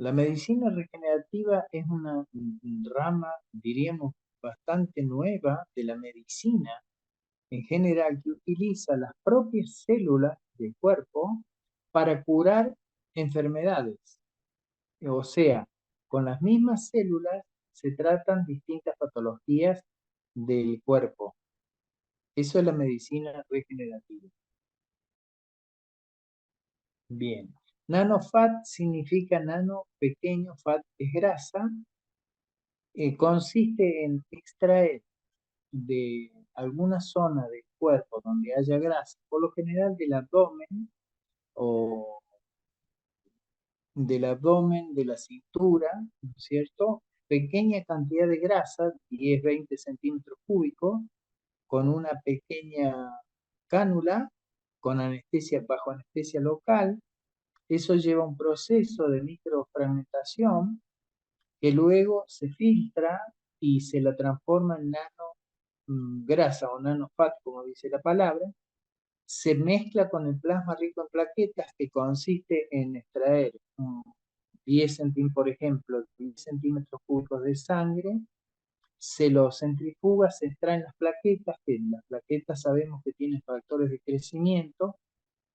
La medicina regenerativa es una rama, diríamos, bastante nueva de la medicina en general, que utiliza las propias células del cuerpo para curar enfermedades. O sea, con las mismas células se tratan distintas patologías del cuerpo. Eso es la medicina regenerativa. Bien. Nanofat significa nano, pequeño, fat es grasa. Consiste en extraer de alguna zona del cuerpo donde haya grasa, por lo general o del abdomen, de la cintura, ¿no es cierto? Pequeña cantidad de grasa, 10-20 centímetros cúbicos, con una pequeña cánula, con anestesia, bajo anestesia local. Eso lleva un proceso de microfragmentación que luego se filtra y se la transforma en grasa o nanofat, como dice la palabra. Se mezcla con el plasma rico en plaquetas, que consiste en extraer 10 centímetros, por ejemplo, 10 centímetros cúbicos de sangre, se lo centrifuga, se extraen las plaquetas, que las plaquetas sabemos que tienen factores de crecimiento,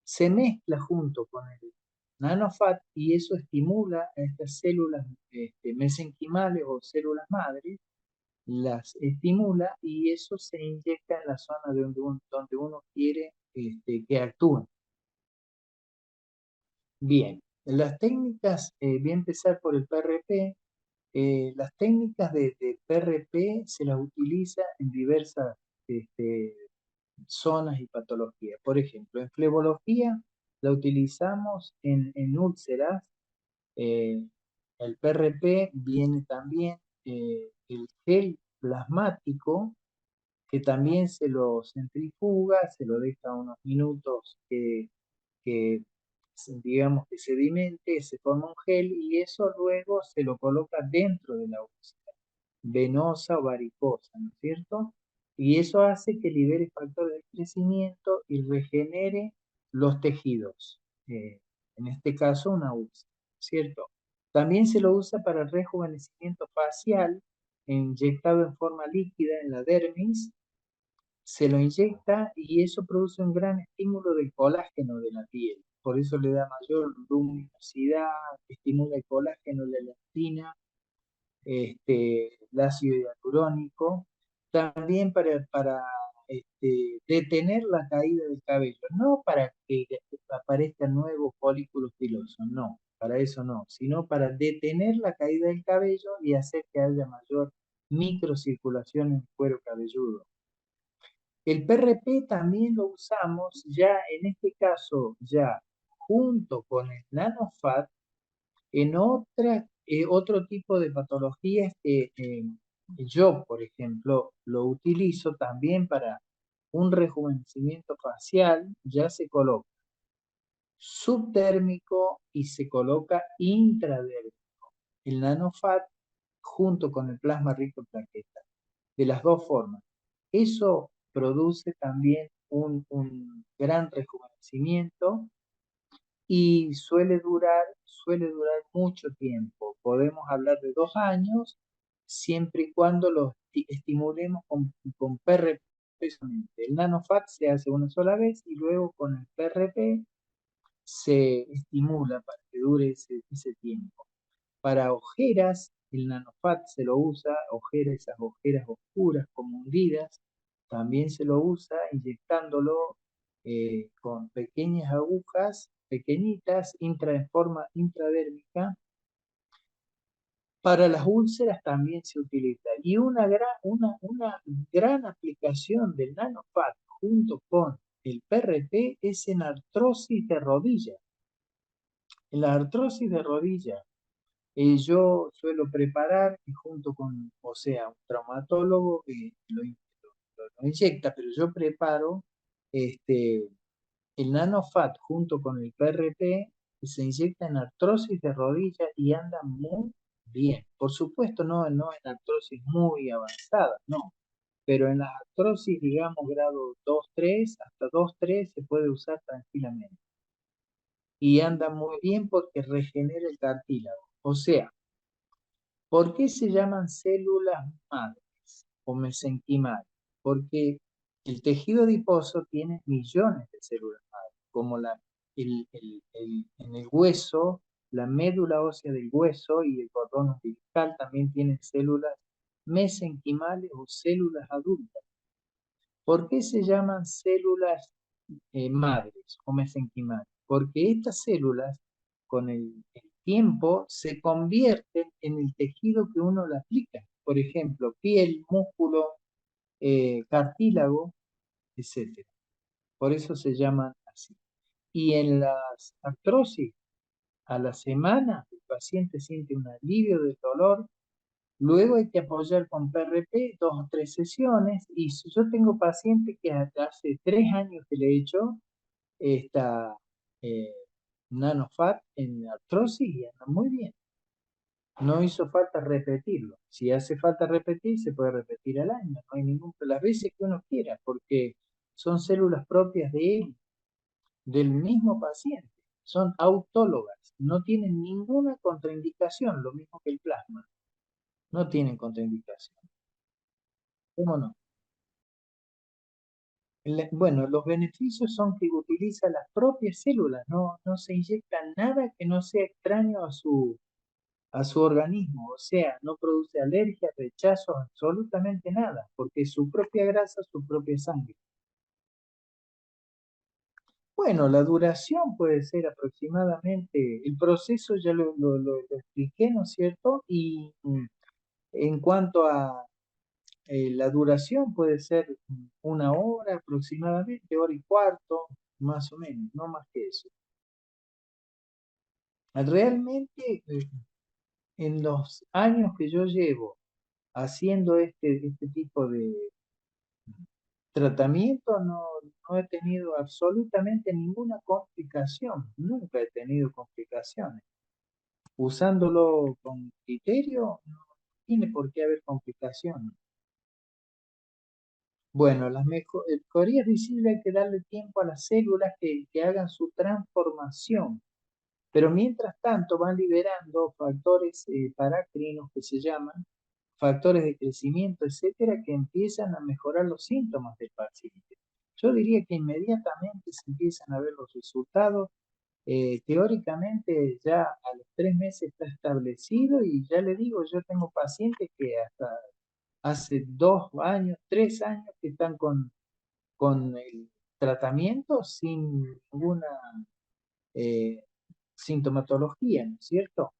se mezcla junto con el nanofat y eso estimula a estas células mesenquimales o células madres, las estimula y eso se inyecta en la zona donde uno quiere que actúen. Bien, las técnicas, voy a empezar por el PRP. Las técnicas de PRP se las utiliza en diversas zonas y patologías. Por ejemplo, en flebología la utilizamos en úlceras. eh, el PRP viene también el gel plasmático, que también se lo centrifuga, se lo deja unos minutos que digamos que sedimente, se forma un gel y eso luego se lo coloca dentro de la úlcera venosa o varicosa, ¿no es cierto? Y eso hace que libere factores de crecimiento y regenere los tejidos, en este caso una úlcera, ¿cierto? También se lo usa para el rejuvenecimiento facial, inyectado en forma líquida en la dermis, se lo inyecta y eso produce un gran estímulo del colágeno de la piel. Por eso le da mayor luminosidad, estimula el colágeno, la elastina, el ácido hialurónico. También para detener la caída del cabello, no para que aparezcan nuevos folículos pilosos, no, para eso no, sino para detener la caída del cabello y hacer que haya mayor microcirculación en el cuero cabelludo. El PRP también lo usamos ya, en este caso, ya junto con el nanofat, en otro tipo de patologías que yo, por ejemplo, lo utilizo también para un rejuvenecimiento facial, ya se coloca subtérmico y se coloca intradérmico. El nanofat junto con el plasma rico en plaquetas, de las dos formas. Eso produce también un gran rejuvenecimiento y suele durar mucho tiempo. Podemos hablar de 2 años, siempre y cuando lo estimulemos con PRP solamente. El nanofat se hace una sola vez y luego con el PRP se estimula para que dure ese tiempo. Para ojeras, el nanofat se lo usa, esas ojeras oscuras como hundidas, también se lo usa inyectándolo con pequeñas agujas, pequeñitas, en forma intradérmica. Para las úlceras también se utiliza. Y una gran aplicación del nanofat junto con el PRP es en artrosis de rodilla. En la artrosis de rodilla, yo suelo preparar y junto con, o sea, un traumatólogo lo inyecta, pero yo preparo el nanofat junto con el PRP y se inyecta en artrosis de rodilla y anda muy bien. Por supuesto, no en artrosis muy avanzada, no, pero en las artrosis, digamos, grado 2-3, hasta 2-3 se puede usar tranquilamente y anda muy bien porque regenera el cartílago. O sea, ¿por qué se llaman células madres o mesenquimales? Porque el tejido adiposo tiene millones de células madres, como en el hueso, la médula ósea del hueso y el cordón umbilical también tienen células mesenquimales o células adultas. ¿Por qué se llaman células madres o mesenquimales? Porque estas células con el tiempo se convierten en el tejido que uno le aplica. Por ejemplo, piel, músculo, cartílago, etcétera. Por eso se llaman así. Y en las artrosis, a la semana, el paciente siente un alivio del dolor. Luego hay que apoyar con PRP 2 o 3 sesiones. Y si yo tengo pacientes que hace 3 años que le he hecho esta eh, nanofat en artrosis y anda muy bien. No hizo falta repetirlo. Si hace falta repetir, se puede repetir al año. No hay las veces que uno quiera, porque son células propias de él, del mismo paciente. Son autólogas. No tienen ninguna contraindicación, lo mismo que el plasma. No tienen contraindicación. ¿Cómo no? Bueno, los beneficios son que utiliza las propias células, no se inyecta nada que no sea extraño a su organismo, o sea, no produce alergia, rechazo, absolutamente nada, porque es su propia grasa, su propia sangre. Bueno, la duración puede ser aproximadamente, el proceso ya lo expliqué, ¿no es cierto? Y en cuanto a la duración puede ser 1 hora aproximadamente, 1 hora y cuarto, más o menos, no más que eso. Realmente, en los años que yo llevo haciendo este tipo de tratamiento, no he tenido absolutamente ninguna complicación, nunca he tenido complicaciones. Usándolo con criterio, no tiene por qué haber complicaciones. Bueno, las mejorías visibles hay que darle tiempo a las células que hagan su transformación, pero mientras tanto van liberando factores paracrinos que se llaman, factores de crecimiento, etcétera, que empiezan a mejorar los síntomas del paciente. Yo diría que inmediatamente se empiezan a ver los resultados. Teóricamente ya a los 3 meses está establecido y ya le digo, yo tengo pacientes que hasta hace 2 años, 3 años que están con el tratamiento sin ninguna eh, sintomatología, ¿no es cierto?